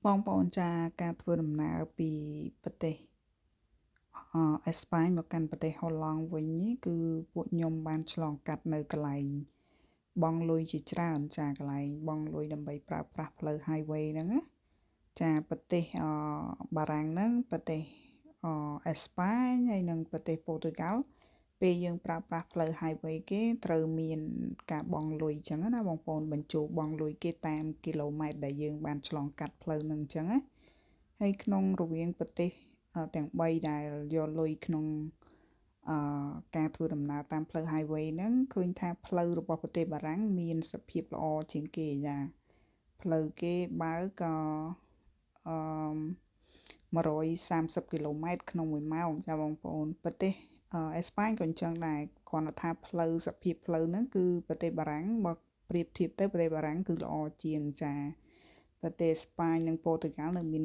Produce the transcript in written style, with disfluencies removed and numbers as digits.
បងប្អូនចាការធ្វើដំណើរពីប្រទេសអេស្ប៉ាញមកកាន់ប្រទេសហូឡង់វិញនេះគឺពួកខ្ញុំបានឆ្លងកាត់នៅកន្លែងបង់លុយជាច្រើនចាកន្លែងបង់លុយដើម្បីប្រើប្រាស់ផ្លូវ highway ហ្នឹងណាចាប្រទេសបារាំងហ្នឹងប្រទេសអេស្ប៉ាញហើយនិងប្រទេសប៉ូទុយហ្គាល់ពេលយើងប្រើប្រាស់ផ្លូវ highway គេត្រូវមានការបង់លុយអញ្ចឹងណាបងប្អូនបញ្ចូលបង់លុយគេតាមគីឡូម៉ែត្រដែលយើងបានឆ្លងកាត់ផ្លូវហ្នឹងអញ្ចឹងណាហើយក្នុងរវាងប្រទេសទាំង3ដែលយកលុយក្នុងការធ្វើដំណើរតាមផ្លូវ highway ហ្នឹងឃើញថាផ្លូវរបស់ប្រទេសបារាំងមានសភាពល្អជាងគេចាផ្លូវគេបើក130គីឡូម៉ែត្រក្នុង1ម៉ោងចាបងប្អូនប្រទេសអេស្ប៉ាញក៏អញ្ចឹងដែរគ្រាន់តែថាផ្លូវសភាពផ្លូវហ្នឹងគឺប្រទេសបារាំងបើប្រៀបធៀបទៅប្រទេសបារាំងគឺល្អជាងចាប្រទេសអេស្ប៉ាញនិងប៉ូទុយហ្គាល់នៅមាន